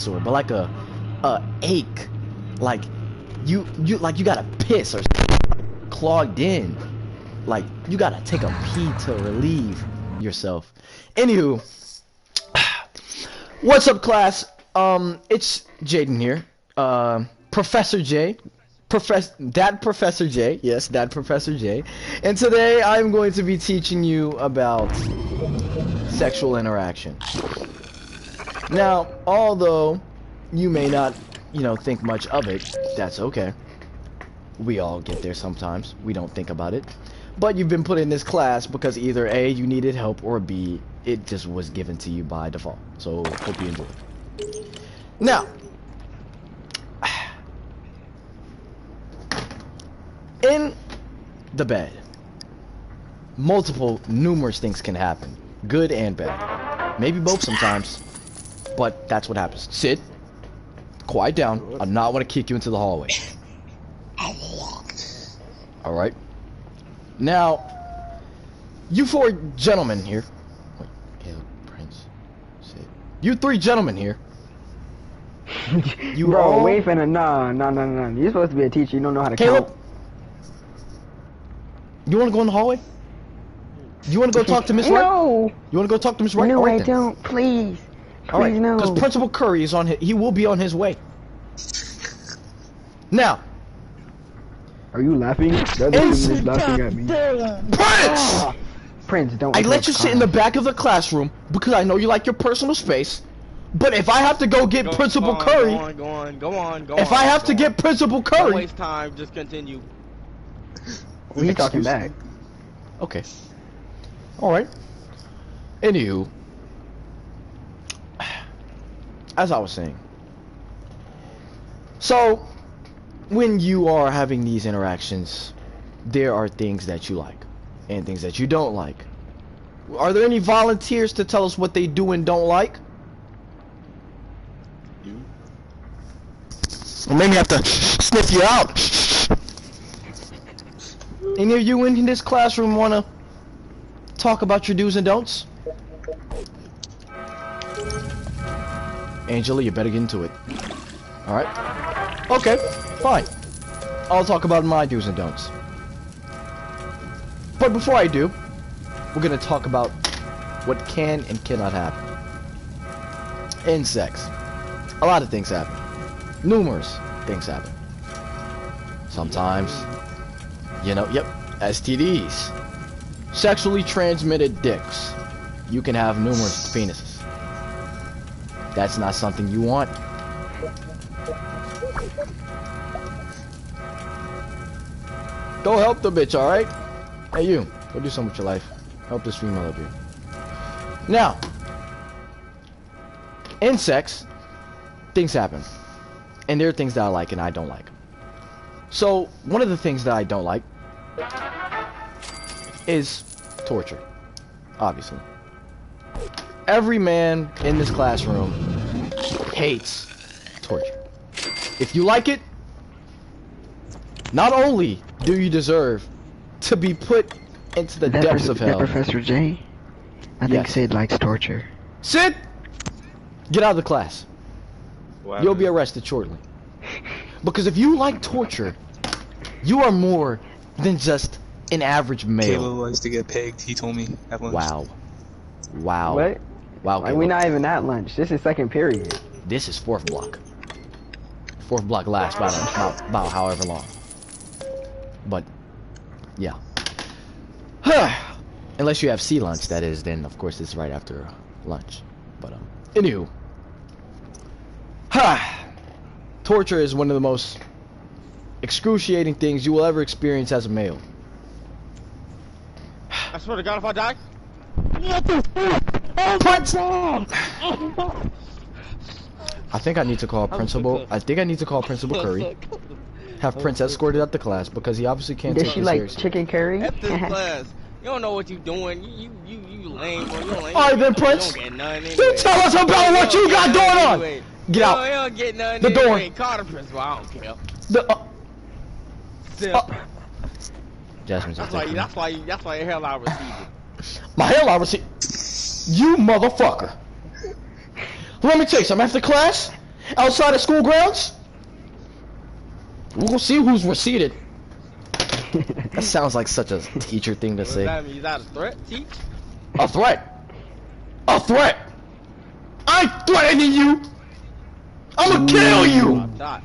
sore, but like a ache, like you gotta piss or clogged in, like you gotta take a pee to relieve yourself. Anywho, what's up, class? It's Jadyn here, Professor J. Professor J, yes, that Professor J, and today I'm going to be teaching you about sexual interaction. Now, although you may not, think much of it, that's okay. We all get there sometimes. We don't think about it. But you've been put in this class because either A, you needed help, or B, it just was given to you by default. So, hope you enjoy it. Now, in the bed, numerous things can happen. Good and bad. Maybe both sometimes. But that's what happens. Sit. Quiet down. I not want to kick you into the hallway. Alright. Now, you four gentlemen here. Wait, Caleb, Prince, Sid. You three gentlemen here. You Bro, all... wait for the no. You're supposed to be a teacher. You don't know how to Caleb, count. you want to go in the hallway? You want to go talk to Miss Wright? No. You want to go talk to Miss Wright? No, Right I then. don't. Please. All right, Please, no. because Principal Curry is on his, he will be on his way. Now, are you laughing? The other student is laughing at me. Prince! Prince, don't. I let you sit in the back of the classroom because I know you like your personal space. But if I have to go get Principal Curry, Go on. if I have to get Principal Don't Curry, waste time. Just continue. Who are you talking back? okay, all right. Anywho, as I was saying, so when you are having these interactions, there are things that you like and things that you don't like. Are there any volunteers to tell us what they do and don't like? Or maybe I have to sniff you out. Any of you in this classroom want to talk about your do's and don'ts? Angela, you better get into it. Alright. Okay, fine. I'll talk about my do's and don'ts. But before I do, we're going to talk about what can and cannot happen in sex. A lot of things happen. Numerous things happen. Sometimes, STDs. Sexually transmitted dicks. You can have numerous penises. That's not something you want. Go help the bitch, alright? Hey you, go do something with your life. Help this female up here. Now, in sex, things happen. And there are things that I like and I don't like. So, one of the things that I don't like is torture. Obviously. Every man in this classroom hates torture. If you like it, not only do you deserve to be put into the depths of hell. Professor J? I think Sid likes torture. Sid! Get out of the class. You'll be arrested shortly. Because if you like torture, you are more than just an average male. Caleb likes to get pegged, he told me at lunch. Wow. What? Wow, We're not even at lunch. This is second period. This is fourth block. Fourth block lasts about however long. But, yeah. Unless you have sea lunch, that is, then of course it's right after lunch. But, anywho. Torture is one of the most excruciating things you will ever experience as a male. I swear to God, if I die. I think I need to call Principal. I think I need to call Principal Curry. Have Prince escorted up the class because he obviously can't take Does she this like seriously. chicken curry? F this class. You don't know what you doing. You lame, bro. You lame. Alright then, Prince. You don't get none anyway. You tell us about what you got going on. Anyway. Get out. You don't get none The door. anyway. Call the principal. I don't care. Jasmine's That's why the hell I received it. My hell, I received. You motherfucker. Let me tell you something. After class, outside of school grounds. We'll see who's receipted. That sounds like such a teacher thing to What does say. that mean? Is that a threat, teach? A threat. A threat. I'm threatening you. I'ma kill you. Dot.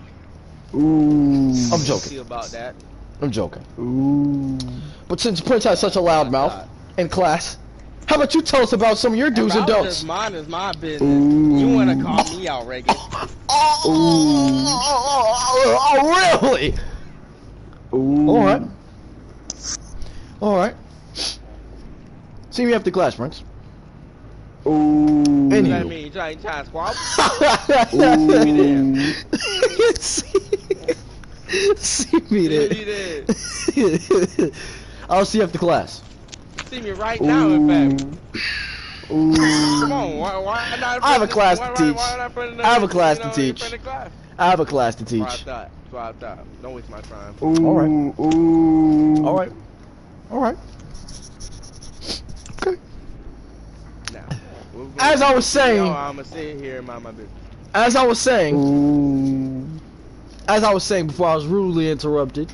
Ooh. I'm See joking. about that. I'm joking. Ooh. But since Prince has such a loud mouth in class, how about you tell us about some of your do's and don'ts? Mine is my business. Ooh. You wanna call me out, Reagan? Oh, really? Ooh. All right. All right. See me after class, Prince. Ooh. What does that Anywho. mean? You trying to squabble? See me there. I'll see you after class. See me right now, in fact. Ooh. Come on, why not? I have a class to teach. Why not put it in I have a class you to know, teach. in front of class? I have a class to That's what I teach. thought. That's what I thought. Don't waste my time. Ooh. All right. Ooh. All right. All right. Okay. Now, As I was saying- I'm gonna sit here and mind my business. As I was saying, Ooh. before I was rudely interrupted,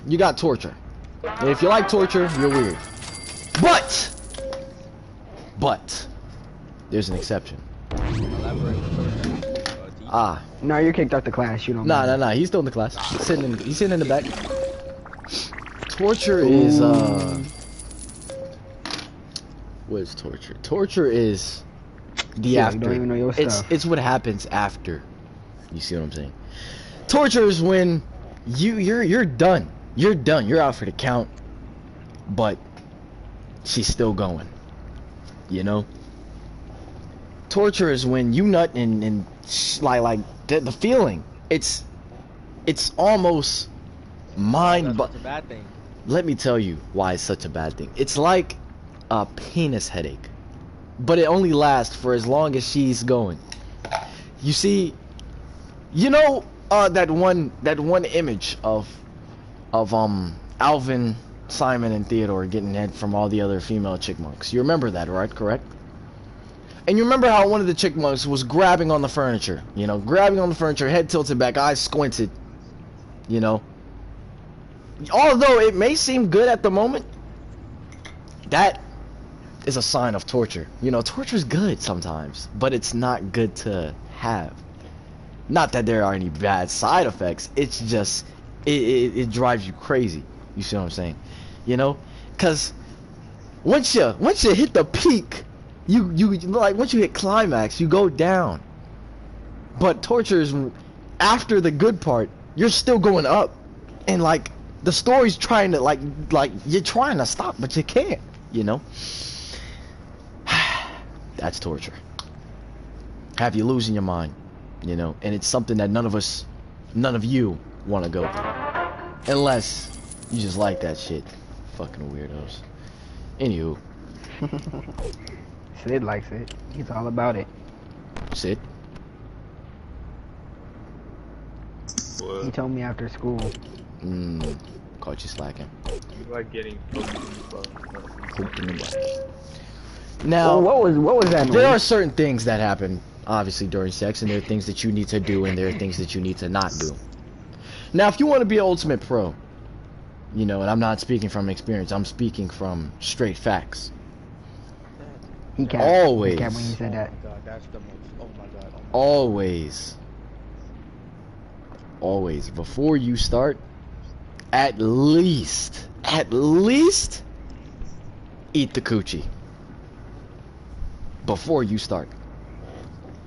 you got torture. And if you like torture, you're weird. But, there's an exception. Elaborate. Ah, No, you're kicked out the class. You don't. nah. He's still in the class. He's sitting in the back. Torture is what is torture? Torture is the Yeah, you after. don't even know your stuff. It's what happens after. You see what I'm saying? Torture is when you're done. You're done. You're out for the count. But she's still going. You know? Torture is when you nut and like the feeling. It's almost mind. That's a bad thing. Let me tell you why it's such a bad thing. It's like a penis headache, but it only lasts for as long as she's going. You see, you know that one image of Alvin, Simon, and Theodore getting head from all the other female chickmunks. You remember that, right? Correct? And you remember how one of the chickmunks was grabbing on the furniture, you know, head tilted back, eyes squinted, you know. Although it may seem good at the moment, that is a sign of torture. You know, torture's good sometimes, but it's not good to have. Not that there are any bad side effects, it's just, it drives you crazy. You see what I'm saying? You know? Because once you hit the peak, you like, once you hit climax, you go down. But torture is after the good part, you're still going up. And like, the story's trying to like you're trying to stop, but you can't, you know? That's torture. Have you losing your mind, you know? And it's something that none of you want to go through. Unless you just like that shit. Fucking weirdos. Anywho. Sid likes it. He's all about it. Sid? He What? told me after school. Caught you slacking. You like getting poked in the butt. Hooked in the butt. Now, what was that? there are noise? certain things that happen, obviously, during sex, and there are things that you need to do, and there are things that you need to not do. Now, if you want to be an ultimate pro, you know, and I'm not speaking from experience, I'm speaking from straight facts. He capped. Always. He capped when you said that. Oh my god, that's the most. Oh my god. Oh my Always, before you start, at least, eat the coochie. Before you start.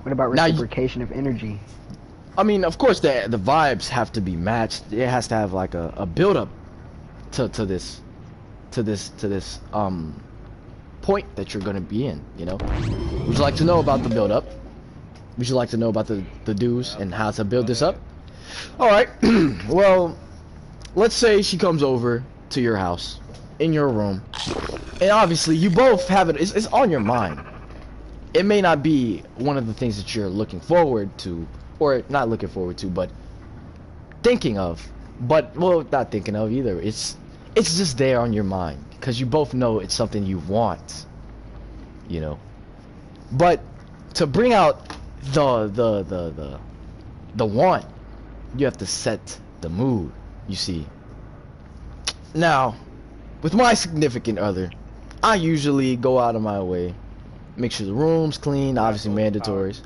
What about Now you- reciprocation of energy? I mean, of course, the vibes have to be matched. It has to have like a build up to this point that you're gonna be in. You know, would you like to know about the build up? Would you like to know about the do's and how to build this up? All right. Well, let's say she comes over to your house, in your room, and obviously you both have it. It's on your mind. It may not be one of the things that you're looking forward to, or not looking forward to, but thinking of. But, well, not thinking of either. It's just there on your mind, because you both know it's something you want, you know. But to bring out the want. You have to set the mood. You see. Now, with my significant other, I usually go out of my way, make sure the room's clean. Obviously, mandatories.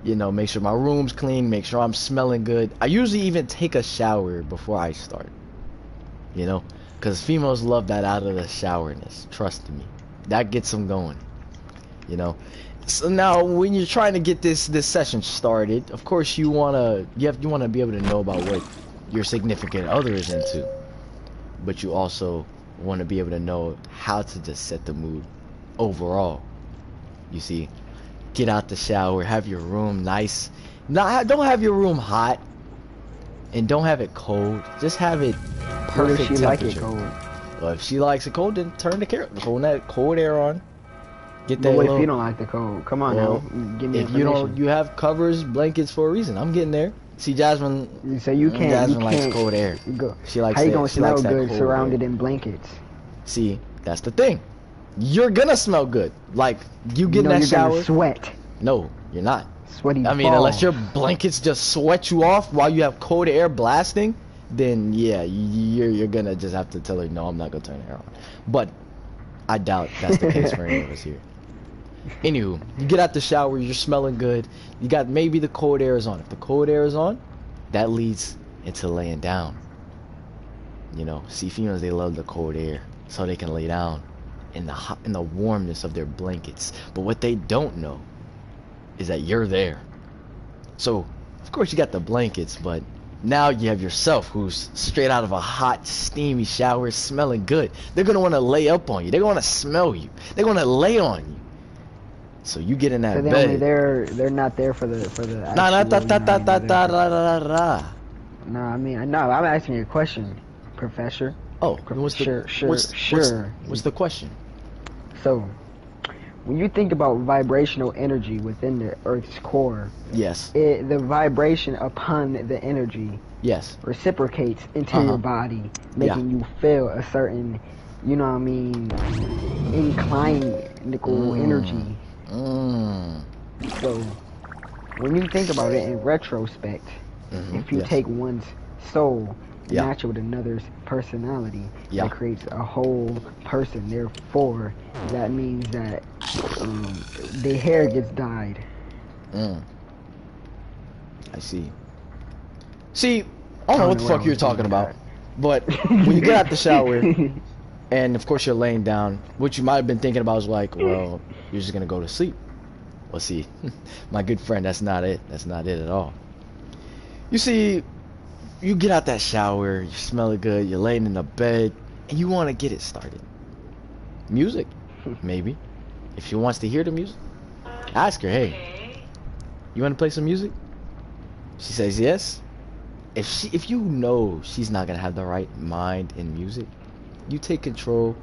You know, make sure my room's clean. Make sure I'm smelling good. I usually even take a shower before I start. You know, because females love that out of the showerness. Trust me, that gets them going. You know. So now, when you're trying to get this session started, of course you wanna be able to know about what your significant other is into, but you also want to be able to know how to just set the mood overall. You see, get out the shower, have your room nice. Don't have your room hot, and don't have it cold. Just have it perfect What if she like temperature. it cold? Well, if she likes it cold, then turn that cold air on. Get that But what little, if you don't like the cold? Come on well, now, give me if you don't, information. you have covers, blankets for a reason. I'm getting there. See, Jasmine. So you can't. Jasmine You likes can't cold air. Go. She likes. How you that, gonna she smell likes that good cold surrounded air. in blankets? See, that's the thing. You're gonna smell good. Like you get You know in that you're shower. gonna sweat. No, you're not. Sweaty. I mean, unless your blankets just sweat you off while you have cold air blasting, then yeah, you're gonna just have to tell her, no, I'm not gonna turn the air on. But I doubt that's the case for any of us here. Anywho, you get out the shower, you're smelling good. You got maybe the cold air is on. If the cold air is on, that leads into laying down. You know, see, females, they love the cold air, so they can lay down in the warmness of their blankets. But what they don't know is that you're there. So, of course, you got the blankets, but now you have yourself, who's straight out of a hot, steamy shower, smelling good. They're gonna want to lay up on you. They're gonna want to smell you. They're gonna lay on you. So you get in that So they bed. only they're not there for the Nah, nah, actual, da, da, da, da, da, da, da, da. No, I mean, no, I'm asking you a question, Professor. Oh, what's the what's the question? So, when you think about vibrational energy within the Earth's core, Yes. the vibration upon the energy Yes. reciprocates into your body, making you feel a certain, you know what I mean, inclined energy. So, when you think about it in retrospect, if you take one's soul, match it with another's personality, that creates a whole person. Therefore, that means that the hair gets dyed. I see. See, I don't know what the fuck you're talking about, but when you get out the shower, and of course you're laying down, what you might have been thinking about is like, well, you're just gonna go to sleep. Well, see, my good friend, that's not it. That's not it at all. You see, you get out that shower, you smell it good, you're laying in the bed, and you want to get it started. Music, maybe. If she wants to hear the music, ask her, hey, you want to play some music? She says yes. If you know she's not gonna have the right mind in music, you take control.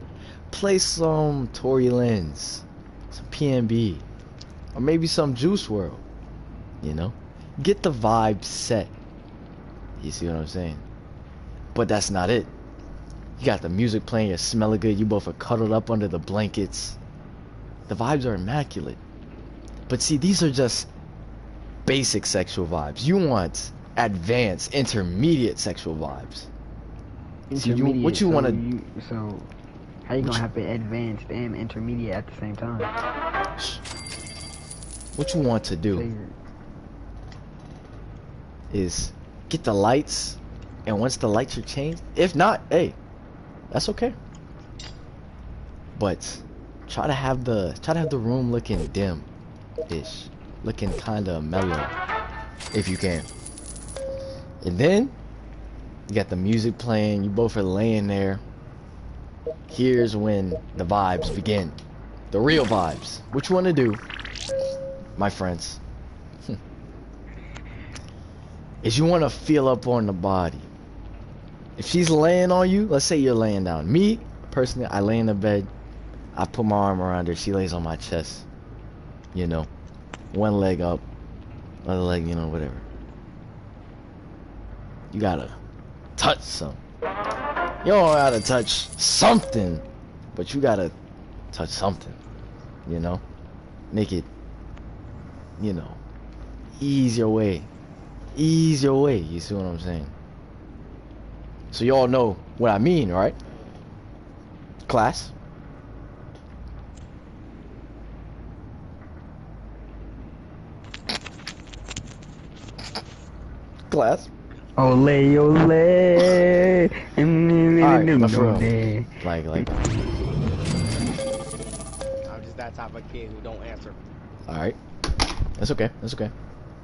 Play some Tory Lanez, some PNB, or maybe some Juice WRLD. You know, get the vibe set. You see what I'm saying? But that's not it. You got the music playing, you're smelling good, you both are cuddled up under the blankets. The vibes are immaculate. But see, these are just basic sexual vibes. You want advanced, intermediate sexual vibes. Intermediate. What you want to... So, how you gonna have it advanced and intermediate at the same time? What you want to do is get the lights, and once the lights are changed, if not, hey, that's okay. But try to have the room looking dim-ish, looking kind of mellow, if you can. And then you got the music playing, you both are laying there. Here's when the vibes begin, the real vibes. What you want to do, my friends, is you want to feel up on the body. If she's laying on you, let's say you're laying down. Me, personally, I lay in the bed, I put my arm around her, she lays on my chest. You know, one leg up, other leg, you know, whatever. You gotta touch something. You don't gotta touch something, but you gotta touch something, you know? Make it you know, ease your way. Ease your way, you see what I'm saying? So you all know what I mean, right? Class? Class? Ole, ole. Alright, but for real. Like. I'm just that type of kid who don't answer. Alright. That's okay. That's okay.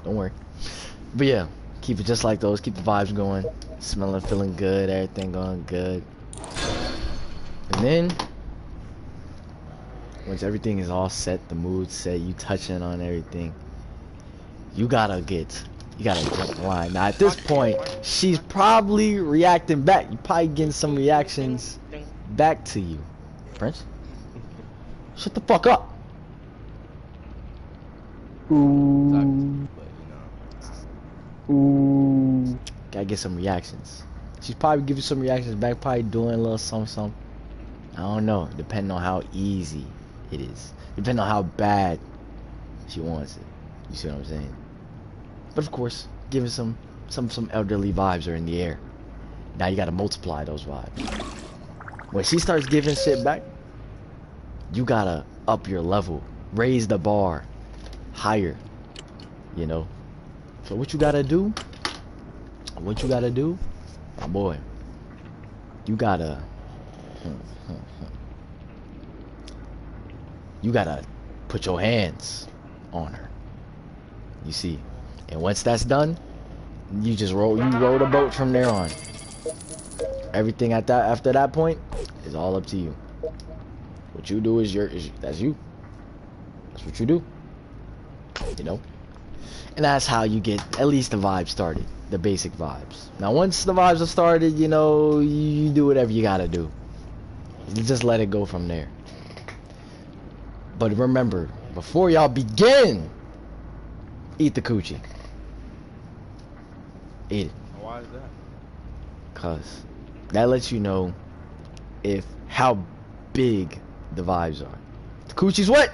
Don't worry. But yeah, keep it just like those. Keep the vibes going. Smelling, feeling good. Everything going good. And then, once everything is all set, the mood's set, you touching on everything, you gotta jump the line. Now at this point, she's probably reacting back. You probably getting some reactions back to you. Prince? Shut the fuck up. Ooh. Ooh. Gotta get some reactions. She's probably giving some reactions back, probably doing a little something. I don't know, depending on how easy it is. Depending on how bad she wants it. You see what I'm saying? But of course, giving some elderly vibes are in the air. Now you gotta multiply those vibes. When she starts giving shit back, you gotta up your level. Raise the bar higher. You know? So what you gotta do? My boy, you gotta put your hands on her. You see, and once that's done, you row the boat from there on. Everything after that point is all up to you. What you do is that's you. That's what you do. You know, and that's how you get at least the vibe started. The basic vibes. Now once the vibes are started, you know, you do whatever you gotta do. You just let it go from there. But remember, before y'all begin, eat the coochie. Eat it. Why is that? Cause that lets you know how big the vibes are. The coochie's wet.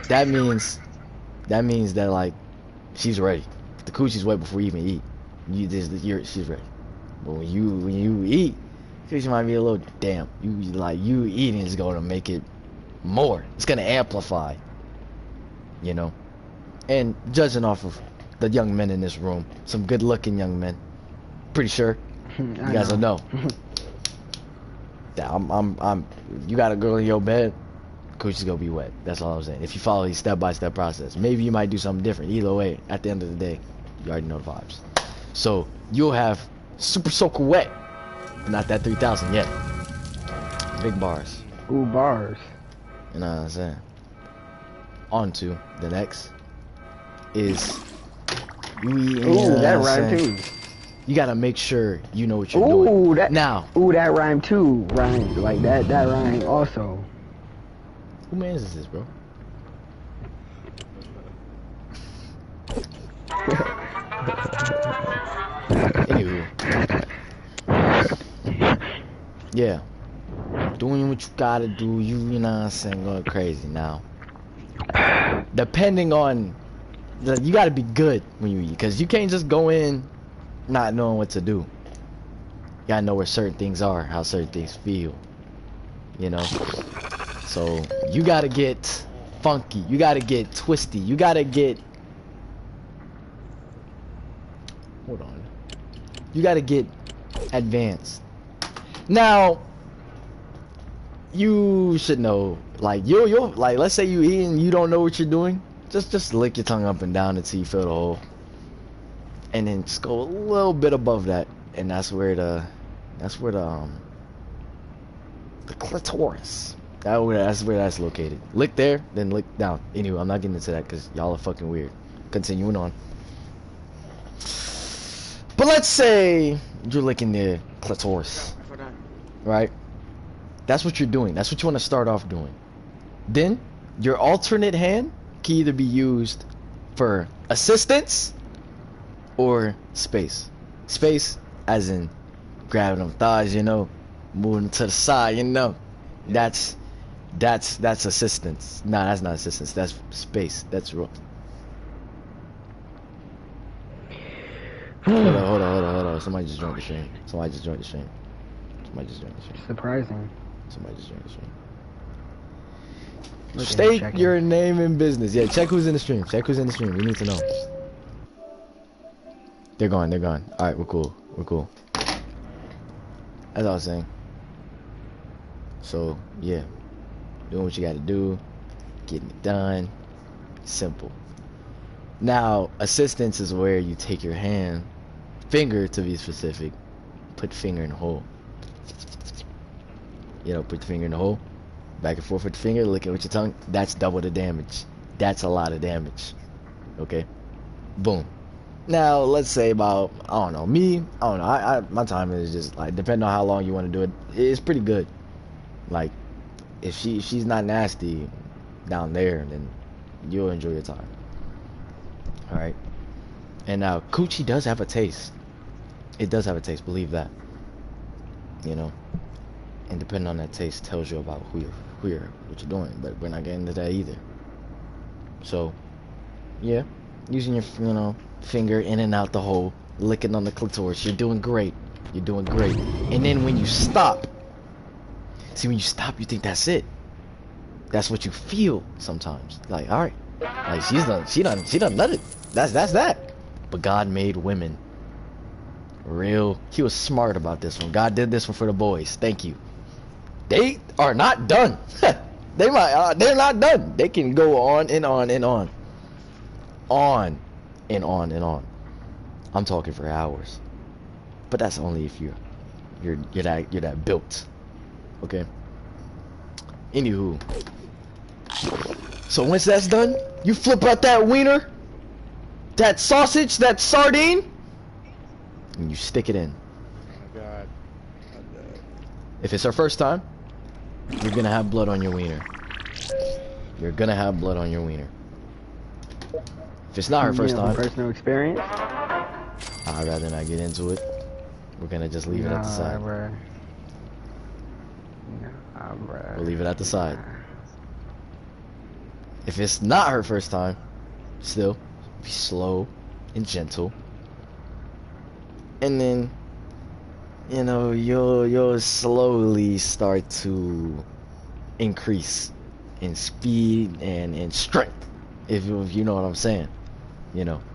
That means that like she's ready. The coochie's wet before you even eat. She's ready. But when you eat, coochie might be a little damp. You eating is gonna make it more. It's gonna amplify. You know. And judging off of the young men in this room, some good-looking young men. Pretty sure you guys will know. Yeah, you got a girl in your bed, coochie's gonna be wet. That's all I'm saying. If you follow these step-by-step process, maybe you might do something different. Either way, at the end of the day, you already know the vibes. So you'll have super soaker wet, but not that 3,000 yet. Big bars. Ooh, bars. You know what I'm saying? On to the next is Ooh, that rhyme too. You gotta make sure you know what you're doing. That rhyme too. Rhyme like that rhyme also. Who mans is this, bro? Anywho. Yeah. Doing what you gotta do, you know what I'm saying, going crazy now. Depending on, you gotta be good when you eat, because you can't just go in not knowing what to do. You gotta know where certain things are, how certain things feel, you know. So you gotta get funky, you gotta get twisty, you gotta get, hold on, you gotta get advanced. Now you should know, like you'll like, let's say you eat and you don't know what you're doing, just lick your tongue up and down until you feel the hole, and then just go a little bit above that, and that's where the clitoris, that's where that's located. Lick there, then lick down. Anyway, I'm not getting into that because y'all are fucking weird. Continuing on. But let's say you're licking the clitoris, right? That's what you're doing. That's what you want to start off doing. Then your alternate hand can either be used for assistance or space. Space as in grabbing them thighs, you know, moving to the side, you know. That's assistance. Nah, that's not assistance. That's space. That's Hold on. Somebody just joined the stream. Somebody just joined the stream. Surprising. Look at him State checking. your name and business. Yeah, check who's in the stream. We need to know. They're gone. Alright, we're cool. As I was saying. So, yeah. Doing what you gotta do. Getting it done. Simple. Now, assistance is where you take your hand, finger to be specific, put finger in the hole. Put the finger in the hole. Back and forth with the finger, lick it with your tongue. That's double the damage. That's a lot of damage. Okay? Boom. Now, let's say about, I don't know, my time is just, like, depending on how long you want to do it, it's pretty good. Like, if she's not nasty down there, then you'll enjoy your time. Alright? And now, coochie does have a taste. It does have a taste, believe that. And depending on that taste tells you about what you're doing, but we're not getting into that either. So, yeah, using your finger in and out the hole, licking on the clitoris, you're doing great. And then when you stop, you think that's it. That's what you feel sometimes. Like, all right, like she done nutted. That's that. But God made women real. He was smart about this one. God did this one for the boys. Thank you. They are not done. They're not done. They can go on and on and on. On and on and on. I'm talking for hours. But that's only if you're that built. Okay? Anywho. So once that's done, you flip out that wiener, that sausage, that sardine, and you stick it in. Oh my God. If it's her first time, you're gonna have blood on your wiener. If it's not her first time, personal experience. I'd rather not get into it. We're gonna just leave it at the side. We'll leave it at the side. If it's not her first time, still be slow and gentle. And then, you'll slowly start to increase in speed and in strength, if you know what I'm saying.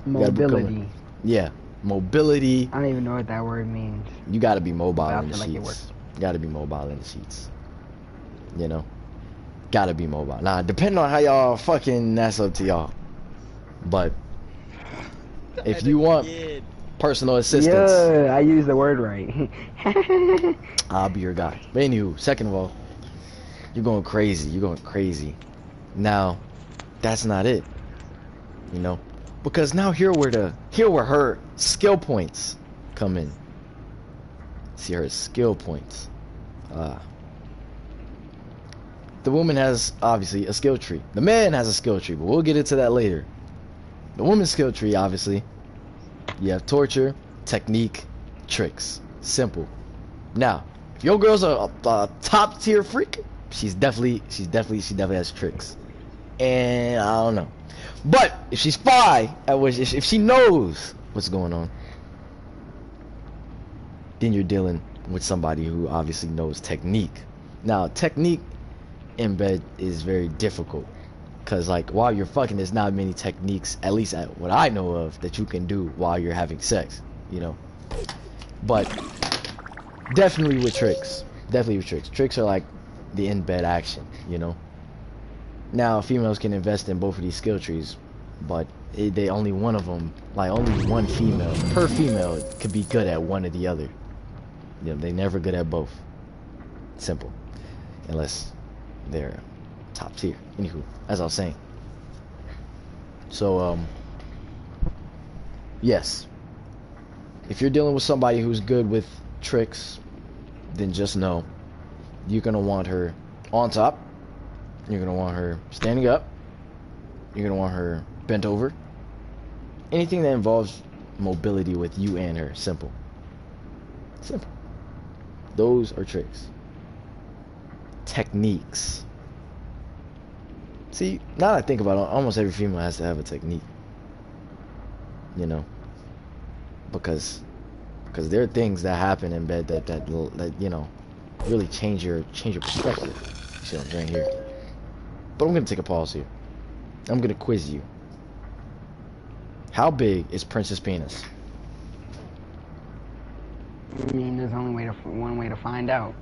Mobility. Yeah, mobility. I don't even know what that word means. You gotta be mobile I in the feel like it sheets. works. Gotta be mobile in the sheets. Gotta be mobile. Nah, depending on how y'all fucking, that's up to y'all. But if you want personal assistance, Yeah, I used the word right. I'll be your guy. But anywho, second of all, you're going crazy. Now, that's not it. Because now here where her skill points come in. See her skill points. The woman has obviously a skill tree. The man has a skill tree, but we'll get into that later. The woman's skill tree, obviously, you have torture, technique, tricks. Simple. Now, if your girl's a top tier freak, she definitely has tricks. And I don't know. But if she's spy, if she knows what's going on, then you're dealing with somebody who obviously knows technique. Now, technique in bed is very difficult, because like while you're fucking, there's not many techniques, at least at what I know of, that you can do while you're having sex, but definitely with tricks. Tricks are like the in-bed action. Now females can invest in both of these skill trees, but they only one of them, like only one female per female could be good at one or the other. They never good at both. Simple. Unless they're top tier. Anywho, as I was saying. So, yes. If you're dealing with somebody who's good with tricks, then just know you're going to want her on top. You're going to want her standing up. You're going to want her bent over. Anything that involves mobility with you and her. Simple. Those are tricks. Techniques. See, now that I think about it, almost every female has to have a technique. because there are things that happen in bed that you know really change your perspective. You see what I'm saying here? But I'm gonna take a pause here. I'm gonna quiz you. How big is Prince's penis? I mean, there's only one way to find out.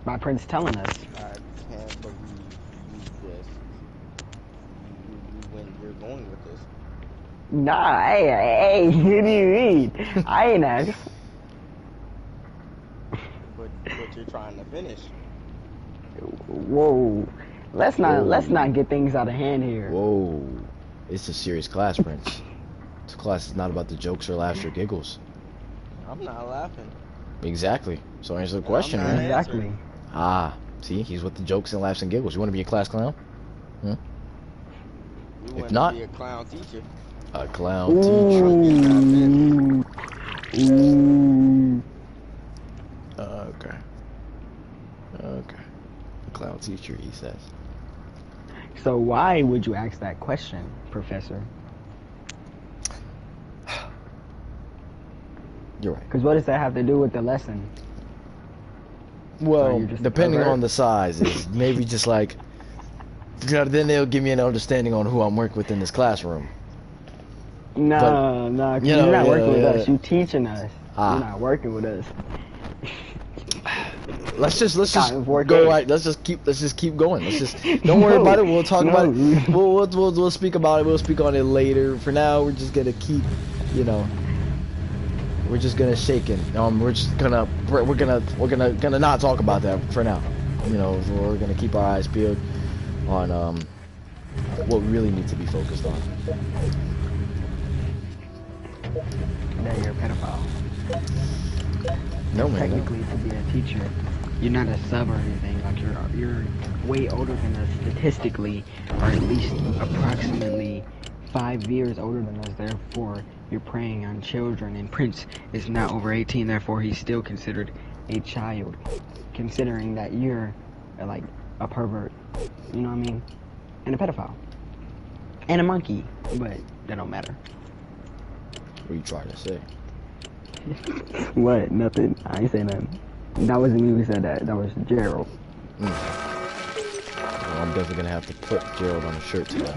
By Prince telling us. I can't believe you're going with this. Nah, hey, what do you mean? I ain't asked. But you're trying to finish. Whoa. Let's not get things out of hand here. Whoa. It's a serious class, Prince. This class is not about the jokes or laughs or giggles. I'm not laughing. Exactly. So answer the question, I'm not man. Exactly. Ah, see, he's with the jokes and laughs and giggles. You want to be a class clown? You If want not- to be a clown teacher. A clown teacher. Ooh. Okay. Okay. A clown teacher, he says. So why would you ask that question, Professor? You're right. Because what does that have to do with the lesson? Well, you're just a depending pervert? on the size, is maybe just like, then they'll give me an understanding on who I'm working with in this classroom. No, 'cause you know, you're not working with yeah. us. You're teaching us. Ah. You're not working with us. Let's just Time for go day. right. Let's just keep going. Let's just don't worry about it. We'll talk about it. We'll speak about it. We'll speak on it later. For now, we're just gonna keep, you know, we're just gonna shake it. We're gonna not talk about that for now. You know, we're gonna keep our eyes peeled on what we really need to be focused on. That you're a pedophile. No, man. Technically, to be a teacher, you're not a sub or anything. Like you're way older than us statistically, or at least approximately 5 years older than us. Therefore, you're preying on children. And Prince is not over 18. Therefore, he's still considered a child, considering that you're like a pervert. You know what I mean? And a pedophile. And a monkey. But that don't matter. What are you trying to say? What? Nothing. I ain't say nothing. That wasn't me who said that. That was Gerald. Well, I'm definitely gonna have to put Gerald on a shirt today.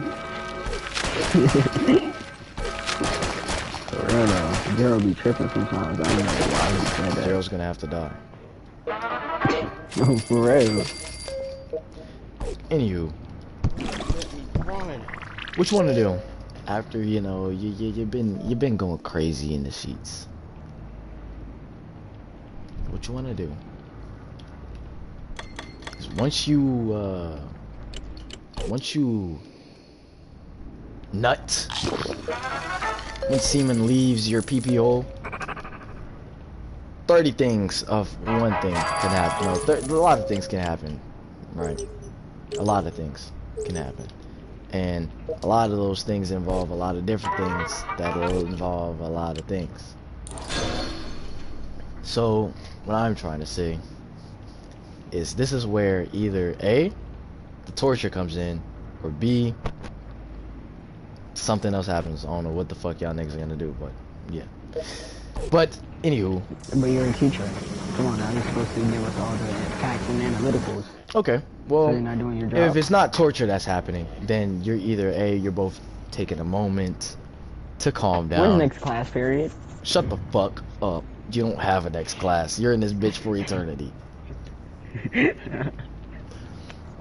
For real though. Gerald be tripping sometimes. I don't know why he said that. Gerald's gonna have to die. Oh, for real. Anywho, which one to do? After you know you've been going crazy in the sheets. What you want to do? 'Cause once you nut, when semen leaves your pee hole, 30 things of one thing can happen. No, a lot of things can happen, right? A lot of things can happen. And a lot of those things involve a lot of different things that will involve a lot of things. So, what I'm trying to say is this is where either A, the torture comes in, or B, something else happens. I don't know what the fuck y'all niggas are gonna do, but yeah. But, anywho. But you're a teacher. Come on now, you're supposed to give us all the facts and analyticals. Okay, well, So you're not doing your job. if it's not torture that's happening, then you're either A, you're both taking a moment to calm down. When's next class period? Shut the fuck up. You don't have a next class. You're in this bitch for eternity.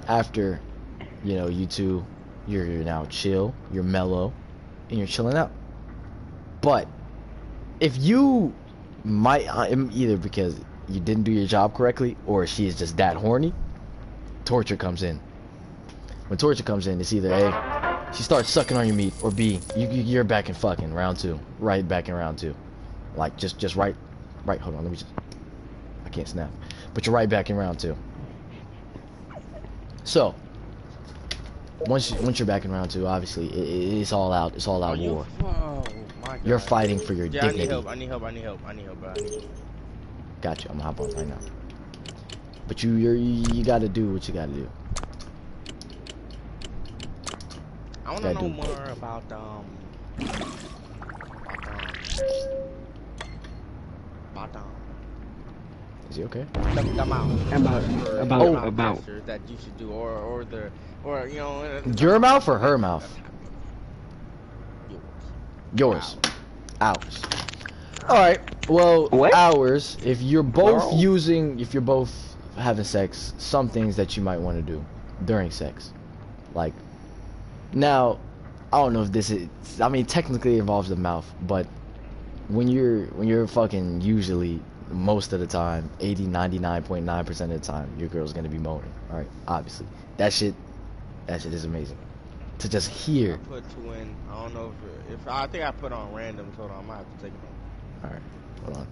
After, you know, you two, you're now chill, you're mellow, and you're chilling out. But if you might, either because you didn't do your job correctly, or she is just that horny, torture comes in. When torture comes in, it's either A, she starts sucking on your meat, or B, you're back in fucking round 2. Right back in round 2. Like, just right, hold on, let me just, I can't snap. But you're right back in round 2. So, once you're back in round 2, obviously, it's all out, war. Oh my God. You're fighting for your Yeah, dignity. I need help, bro. I need help. Got you, I'm gonna hop on right now. But you gotta do what you gotta do. I wanna know more about crazy. Okay. The mouth. About. That you should do, or you know. Your mouth or her mouth? Yours. Wow. Ours. Alright, well, What? ours, if you're both Plural. if you're both having sex, some things that you might want to do during sex. Like, now, I don't know if this is, I mean, technically it involves the mouth, but when you're fucking, usually, most of the time, 99.9% of the time, your girl's gonna be moaning, alright, obviously. That shit is amazing. To just hear. I put 2 in. I don't know if I think I put on random, so I might have to take it on. Alright, hold on.